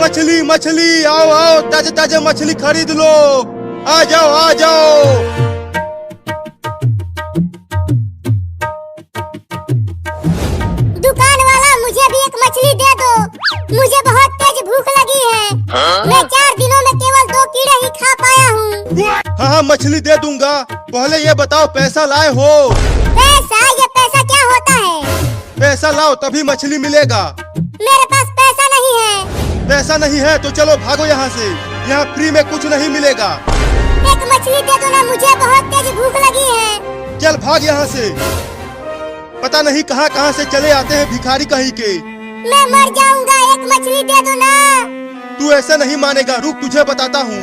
मछली मछली, आओ आओ, ताजे ताजे मछली खरीद लो। आ जाओ आ जाओ। दुकान वाला, मुझे भी एक मछली दे दो। मुझे बहुत तेज भूख लगी है। मैं 4 दिनों में केवल 2 कीड़े ही खा पाया हूँ। हाँ हाँ, मछली दे दूंगा। पहले ये बताओ पैसा लाए हो? पैसा? ये पैसा क्या होता है? पैसा लाओ तभी मछली मिलेगा। मेरे पास पैसा नहीं है। पैसा नहीं है तो चलो भागो यहाँ से। यहाँ फ्री में कुछ नहीं मिलेगा। एक मछली दे दो ना, मुझे बहुत तेज भूख लगी है। चल भाग यहाँ से। पता नहीं कहाँ कहाँ से चले आते हैं भिखारी कहीं के। मैं मर जाऊंगा, एक मछली दे दो ना। तू ऐसा नहीं मानेगा, रुक तुझे बताता हूँ।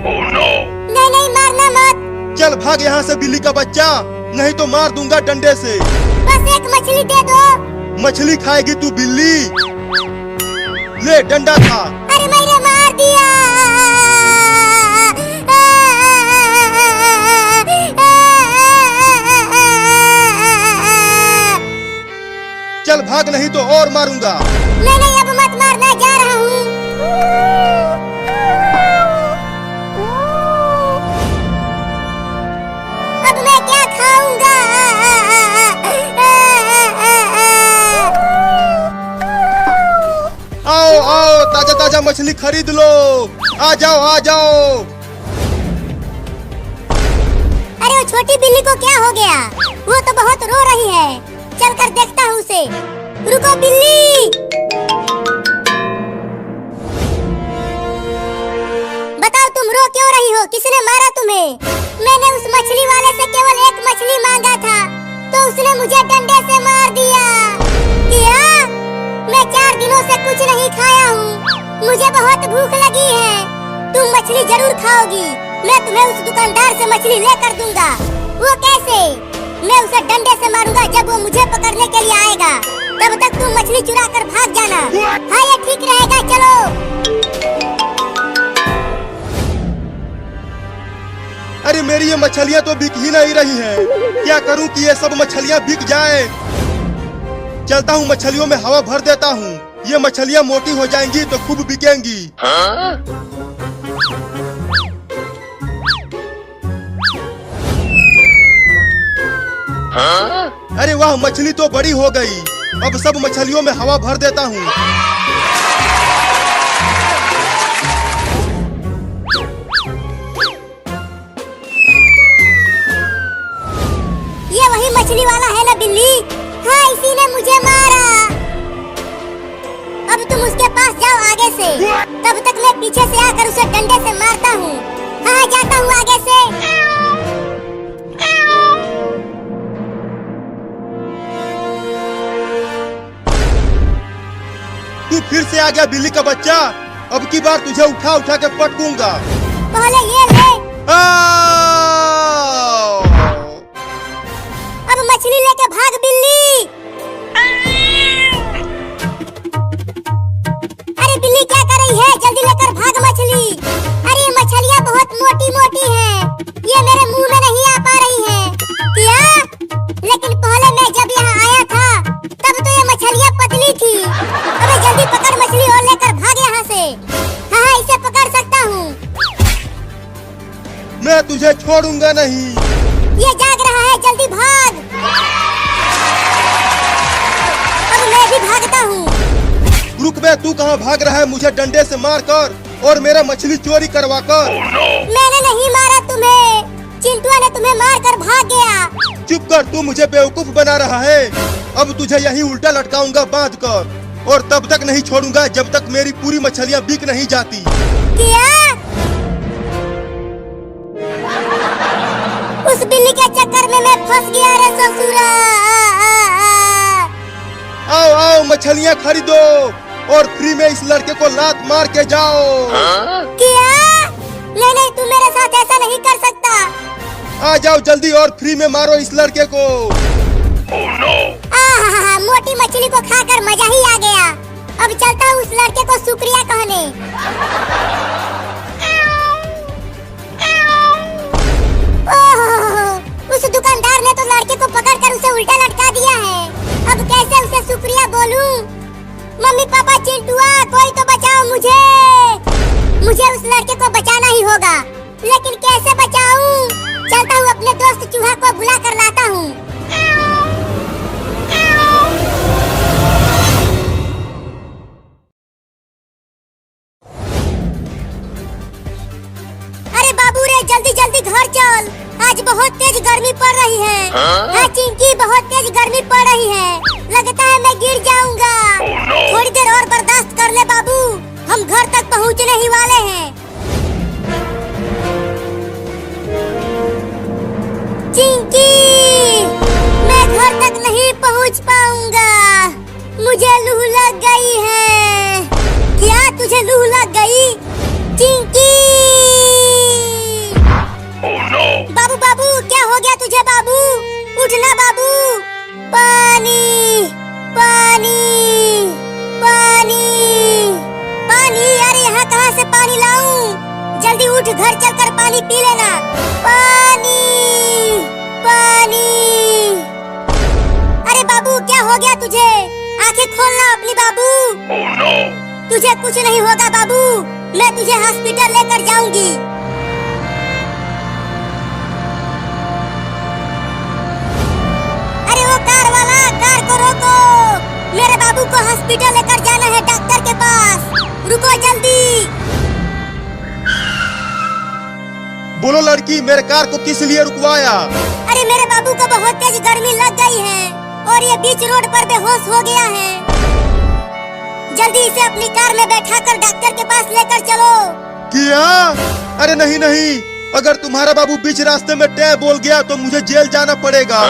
नहीं नहीं, मारना मत। चल भाग यहाँ से बिल्ली का बच्चा, नहीं तो मार दूंगा डंडे से। बस एक मछली दे दो। मछली खाएगी तू बिल्ली? ले डंडा खा। अरे मैंने मार दिया। चल भाग नहीं तो और मारूंगा। नहीं नहीं, अब मत मारना, जा रहा हूँ। अब मैं क्या खाऊंगा? आओ आओ, ताजा ताजा मछली खरीद लो। आ जाओ आ जाओ। अरे वो छोटी बिल्ली को क्या हो गया? वो तो बहुत रो रही है। चल कर देखता हूँ उसे। रुको बिल्ली। बताओ तुम रो क्यों रही हो? किसने मारा तुम्हें? मैंने उस मछली वाले से केवल एक मछली मांगा था, तो उसने मुझे डंडे से मार दिया। क्या? मैं 4 दिनों से कुछ नहीं खाया हूँ। मुझे बहुत भूख लगी है। तुम मछली जरूर खाओगी। मैं तुम्हें उस दुकानदार से मछली लेकर दूंगा। वो कैसे? मैं उसे डंडे से मारूंगा जब वो मुझे पकड़ने के लिए आएगा। तब तक तुम मछली चुरा कर भाग जाना। हाँ, ये ठीक रहेगा, चलो। अरे मेरी ये मछलियाँ तो बिक ही नहीं रही हैं। क्या करूं कि ये सब मछलियाँ बिक जाए? चलता हूँ मछलियों में हवा भर देता हूँ। ये मछलियाँ मोटी हो जाएंगी तो खूब बिकेंगी। अरे वाह, मछली तो बड़ी हो गई। अब सब मछलियों में हवा भर देता हूँ। ये वही मछली वाला है ना बिल्ली? हाँ, इसी ने मुझे मारा। अब तुम उसके पास जाओ आगे से। तब तक मैं पीछे से आकर उसे डंडे से मारता हूँ। हाँ, जाता हूँ आगे से। तू फिर से आ गया बिल्ली का बच्चा। अब की बार तुझे उठा उठा के पटकूंगा। पहले ये ले। अब मछली लेके भाग बिल्ली। अरे बिल्ली क्या कर रही है? जल्दी लेकर भाग मछली। अरे मछलियाँ बहुत मोटी मोटी हैं। ये मेरे मुंह में नहीं आ पा रही हैं। क्या? लेकिन पहले मैं जब यहाँ आया था तब तो ये मछलियाँ पतली थी। अबे जल्दी पकड़ मछली और लेकर भाग यहाँ से। हाँ, इसे पकड़ सकता हूँ। मैं तुझे छोड़ूंगा नहीं। ये जाग रहा है, जल्दी भाग। अब मैं भी भागता हूँ। रुक बे, तू कहाँ भाग रहा है? मुझे डंडे से मारकर और मेरा मछली चोरी करवा कर। मैंने नहीं मारा तुम्हें। चिंटुआ ने तुम्हें मारकर भाग गया। चुप कर, तू मुझे बेवकूफ बना रहा है। अब तुझे यहीं उल्टा लटकाऊंगा बांध कर, और तब तक नहीं छोड़ूंगा जब तक मेरी पूरी मछलियाँ बिक नहीं जाती। क्या? उस बिल्ली के चक्कर में मैं फंस गया रे ससुरा। आओ आओ, मछलियाँ खरीदो और फ्री में इस लड़के को लात मार के जाओ। क्या? नहीं नहीं, तू मेरे साथ ऐसा नहीं कर सकता। आ जाओ जल्दी और फ्री में मारो इस लड़के को। मोटी मछली को खाकर मजा ही आ गया। अब चलता हूँ उस लड़के को शुक्रिया कहने। उस दुकानदार ने तो लड़के को पकड़कर उसे उल्टा लटका दिया है। अब कैसे उसे शुक्रिया बोलूं? मम्मी पापा चिंटुआ कोई तो बचाओ मुझे। मुझे उस लड़के को बचाना ही होगा, लेकिन कैसे बचाऊं? चलता हूँ अपने दोस्त चूहा को बुला कर लाता हूँ। अरे बाबू रे जल्दी जल्दी घर चल, आज बहुत तेज गर्मी पड़ रही है। हाँ चिंकी बहुत तेज गर्मी पड़ रही है, लगता है मैं गिर जाऊंगा। थोड़ी देर और बर्दाश्त कर ले बाबू, हम घर तक पहुंचने ही वाले हैं। चिंकी मैं घर तक नहीं पहुंच पाऊंगा, मुझे लू लग गई है। क्या तुझे लू लग गई चिंकी? बाबू बाबू क्या हो गया तुझे बाबू? उठना बाबू। पानी पानी पानी पानी, अरे यहाँ कहाँ से पानी लाऊं? जल्दी उठ, घर चलकर पानी पी लेना। पानी पानी। अरे बाबू क्या हो गया तुझे? आंखें खोलना अपनी बाबू। तुझे कुछ नहीं होगा बाबू, मैं तुझे हॉस्पिटल लेकर जाऊंगी। अरे वो कार वाला, कार को रोको, मेरे बाबू को हॉस्पिटल लेकर जाना है, डॉक्टर के पास। रुको जल्दी। बोलो लड़की, मेरे कार को किस लिए रुकवाया? अरे मेरे बाबू को बहुत तेज गर्मी लग गई है और ये बीच रोड पर बेहोश हो गया है। जल्दी इसे अपनी कार में बैठाकर डॉक्टर के पास लेकर चलो। क्या? अरे नहीं नहीं, अगर तुम्हारा बाबू बीच रास्ते में टै बोल गया तो मुझे जेल जाना पड़ेगा।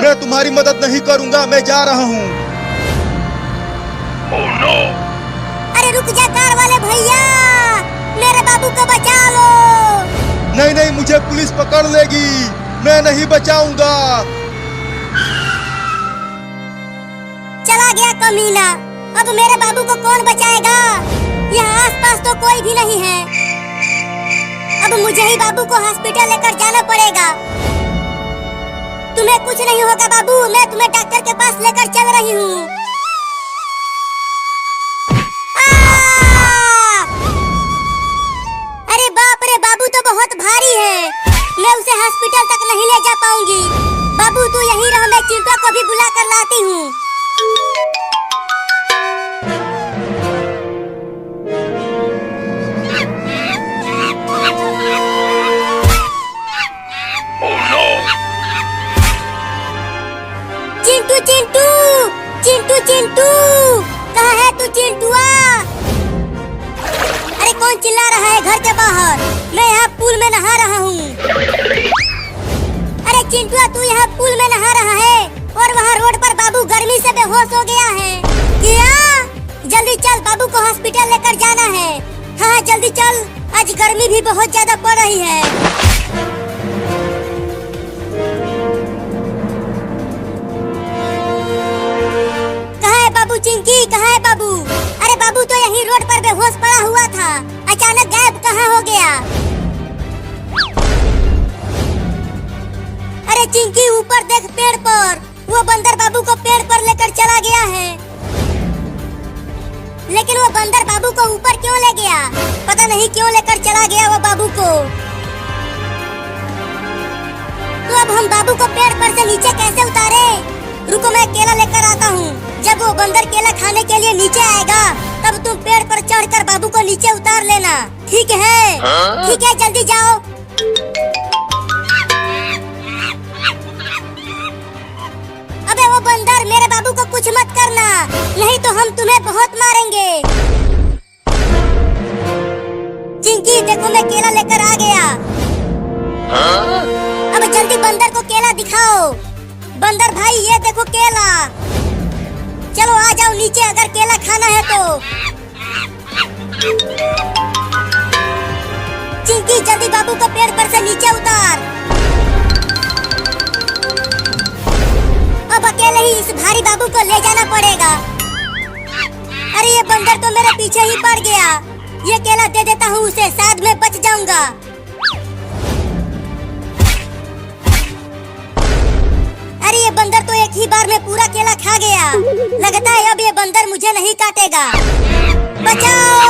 मैं तुम्हारी मदद नहीं करूंगा, मैं जा रहा हूँ। अरे रुक जा कार वाले भैया, मेरे बाबू को बचा लो। नहीं नहीं, मुझे पुलिस पकड़ लेगी, मैं नहीं बचाऊंगा। चला गया कमीना, अब मेरे बाबू को कौन बचाएगा? यहाँ आसपास तो कोई भी नहीं है। अब मुझे ही बाबू को हॉस्पिटल लेकर जाना पड़ेगा। तुम्हें कुछ नहीं होगा बाबू, मैं तुम्हें डॉक्टर के पास लेकर चल रही हूँ। अरे बाप रे, बाबू तो बहुत भारी है, मैं उसे हॉस्पिटल तक नहीं ले जा पाऊंगी। बाबू तू यहीं रह, मैं चिंटू को भी बुला कर लाती हूँ। चिंटू चिंटू चिंटू चिंटू, कहाँ है तू चिंटुआ? अरे कौन चिल्ला रहा है घर के बाहर? मैं यहाँ पूल में नहा रहा हूँ। अरे चिंटुआ तू यहाँ पूल में नहा रहा है और वहाँ रोड पर बाबू गर्मी से बेहोश हो गया है। क्या? जल्दी चल, बाबू को हॉस्पिटल लेकर जाना है। हाँ जल्दी चल, आज गर्मी भी बहुत ज्यादा पड़ रही है। बाबू चिंकी कहाँ है बाबू? अरे बाबू तो यहीं रोड पर बेहोश पड़ा हुआ था, अचानक गायब कहाँ हो गया? अरे चिंकी ऊपर देख पेड़ पर, वो बंदर बाबू को पेड़ पर लेकर चला गया है। लेकिन वो बंदर बाबू को ऊपर क्यों ले गया? पता नहीं क्यों लेकर चला गया वो बाबू को। तो अब हम बाबू को पेड़ पर से नीचे कैसे उतारे? रुको मैं केला लेकर आता हूँ। जब वो बंदर केला खाने के लिए नीचे आएगा तब तुम पेड़ पर चढ़कर बाबू को नीचे उतार लेना, ठीक है? ठीक है, जल्दी जाओ। अबे वो बंदर, मेरे बाबू को कुछ मत करना, नहीं तो हम तुम्हें बहुत मारेंगे। चिंकी देखो मैं केला लेकर आ गया। अब जल्दी बंदर को केला दिखाओ। बंदर भाई ये देखो केला, चलो आ जाओ नीचे अगर केला खाना है तो। चिंकी जल्दी बाबू को पेड़ पर से नीचे उतार। अब अकेले ही इस भारी बाबू को ले जाना पड़ेगा। अरे ये बंदर तो मेरे पीछे ही पड़ गया, ये केला दे देता हूँ उसे, शायद मैं बच जाऊंगा। अरे ये बंदर तो एक ही बार में पूरा केला खा गया। लगता है अब ये बंदर मुझे नहीं काटेगा। बचाओ!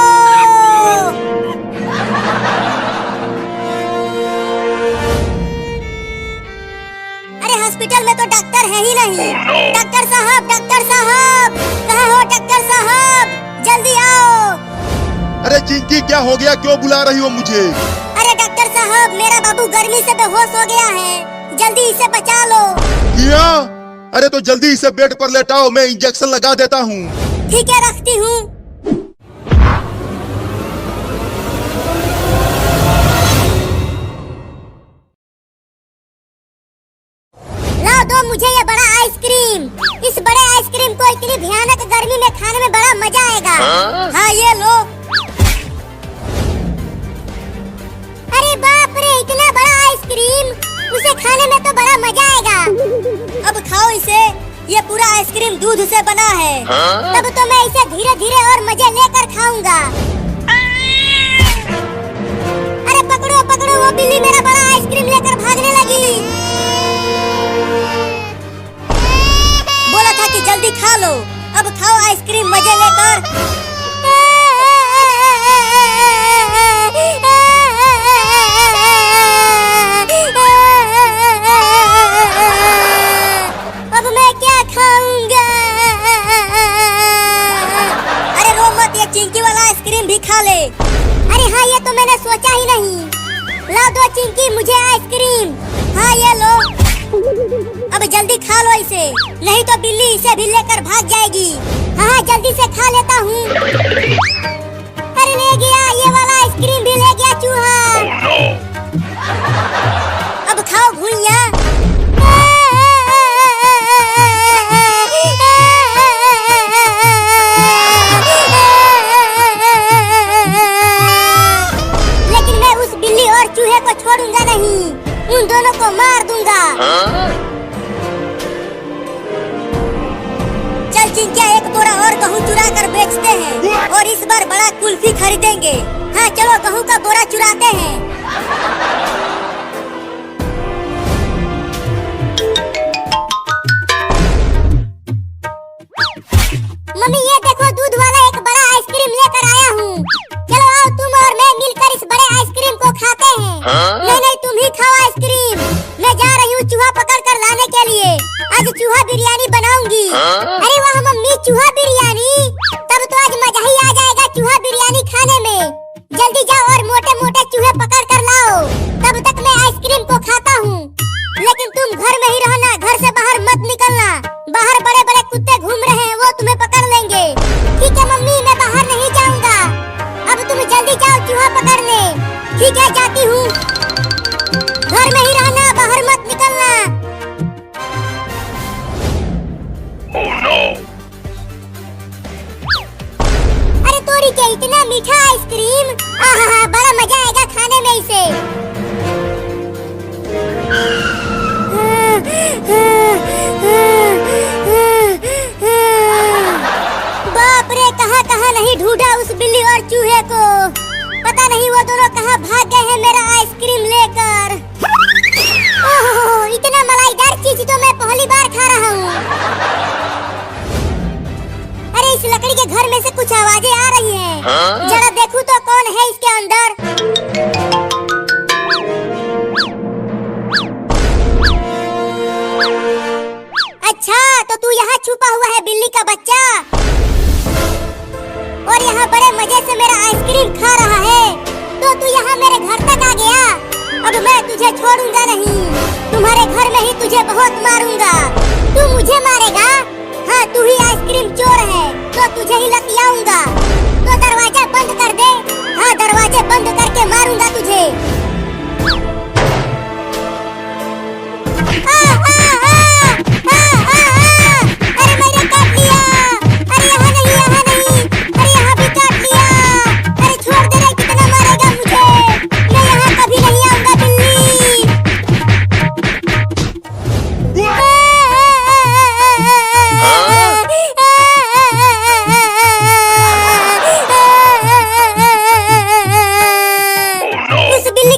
अरे हॉस्पिटल में तो डॉक्टर है ही नहीं। डॉक्टर साहब, कहाँ हो डॉक्टर साहब? जल्दी आओ। अरे चिंकी, क्या हो गया? क्यों बुला रही हो मुझे? अरे डॉक्टर साहब, मेरा बाबू गर्मी से बेहोश हो गया है, जल्दी इसे बचा लो। क्या? अरे तो जल्दी इसे बेड पर लेटाओ, मैं इंजेक्शन लगा देता हूँ। ठीक है, रखती हूँ। लाओ दो मुझे ये बड़ा आइसक्रीम। इस बड़े आइसक्रीम को इतनी भयानक गर्मी में खाने में बड़ा मजा आएगा। हाँ ये लो। अरे बाप रे, इतना बड़ा आइसक्रीम, उसे खाने में तो बड़ा मजा आएगा। अब खाओ इसे, ये पूरा आइसक्रीम दूध से बना है। तब तो मैं इसे धीरे धीरे और मजे लेकर खाऊंगा। अरे पकड़ो पकड़ो, वो बिल्ली मेरा बड़ा आइसक्रीम लेकर भागने लगी। बोला था कि जल्दी खा लो, अब खाओ आइसक्रीम मजे लेकर। अब मैं क्या खाऊंगा? अरे रो मत, ये चिंकी वाला आइसक्रीम भी खा ले। अरे हाँ, ये तो मैंने सोचा ही नहीं। लाओ दो चिंकी मुझे आइसक्रीम। हाँ ये लो। अब जल्दी खा लो इसे, नहीं तो बिल्ली इसे भी लेकर भाग जाएगी। हाँ जल्दी से खा लेता हूँ। अरे ले गया, ये वाला आइसक्रीम भी ले गया चूहा। अब खाओ भुइया। लेकिन मैं उस बिल्ली और चूहे को छोड़ूंगा नहीं, उन दोनों को मार दूंगा। चल चिंकिया, एक बोरा और गेहूँ चुरा कर बेचते हैं और इस बार बड़ा कुल्फी खरीदेंगे। हाँ चलो, गेहूँ का बोरा चुराते हैं। मम्मी ये देखो, दूध वाला एक बड़ा आइसक्रीम लेकर आया हूँ। चलो आओ, तुम और मैं मिलकर इस बड़े आइसक्रीम को खाते हैं। नहीं नहीं, तुम ही खाओ आइसक्रीम, मैं जा रही हूँ चूहा पकड़ कर लाने के लिए। आज चूहा बिरयानी बनाऊंगी। अरे वाह मम्मी, चूहा बिरयानी, तब तो आज मजा ही आ जाएगा चूहा बिरयानी खाने में। जल्दी जाओ और मोटे मोटे चूहे पकड़ कर लाओ, तब तक मैं आइसक्रीम को खाता हूँ। लेकिन तुम घर में ही रहना, घर से बाहर मत निकलना। बाहर बड़े बड़े कुत्ते घूम रहे हैं, वो तुम्हें पकड़ लेंगे। ठीक है मम्मी, मैं बाहर नहीं जाऊंगा। अब तुम जल्दी जाओ चूहा पकड़ने। ठीक है, जाती हूँ। घर में ही रहना, बाहर मत निकलना। Oh, no. अरे तोरी के, इतना मीठा आइसक्रीम, आहा बड़ा मजा आएगा खाने में इसे। बाप रे, कहाँ कहाँ नहीं ढूंढा उस बिल्ली और चूहे को। पता नहीं वो दोनों कहाँ भाग गए हैं मेरा आइसक्रीम लेकर। ओह, इतना मलाईदार चीज तो मैं पहली बार खा रहा हूँ। अरे इस लकड़ी के घर में से कुछ आवाजें आ रही हैं। जरा देखूं तो कौन है इसके अंदर। अच्छा, तो तू यहाँ छुपा हुआ है बिल्ली का बच्चा, और यहाँ बड़े मजे से मेरा आइसक्रीम खा रहा है। तो तू यहाँ मेरे घर तक आ गया। अब मैं तुझे छोड़ूंगा नहीं, तुम्हारे घर में ही तुझे बहुत मारूंगा। तू मुझे मारेगा? हाँ, तू ही आइसक्रीम चोर है, तो तुझे ही लतियाऊंगा। तो दरवाजा बंद कर दे। हाँ, दरवाजे बंद करके मारूंगा तुझे। अरे मैंने काट लिया। अरे यहाँ नहीं, यहाँ नहीं। अरे यहाँ भी काट लिया। अरे छोड़ दे रे, कितना मारेगा मुझे? मैं यहाँ कभी नहीं आऊंगा बिल्ली। उस बिल्ली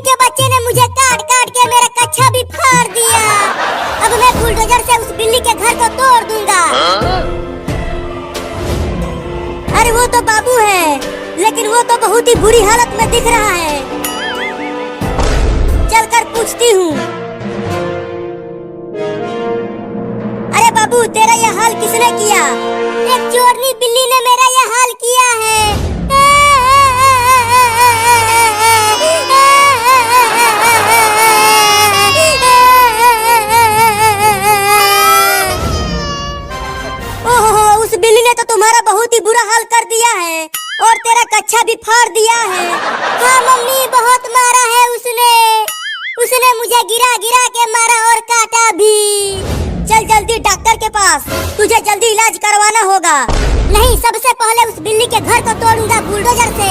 अरे वो तो बाबू है, लेकिन वो तो बहुत ही बुरी हालत में दिख रहा है। चलकर पूछती हूँ। अरे बाबू, तेरा यह हाल किसने किया? एक चोरनी बिल्ली ने मेरा यह हाल किया है। ओहो, उस बिल्ली ने तो तुम्हारा बहुत ही बुरा हाल कर दिया है और तेरा कच्छा भी फाड़ दिया है। हाँ मम्मी, बहुत मारा है उसने मुझे गिरा गिरा के मारा और काटा भी। चल जल्दी डॉक्टर के पास, तुझे जल्दी इलाज करवाना होगा। नहीं, सबसे पहले उस बिल्ली के घर को तोड़ूंगा बुलडोजर से।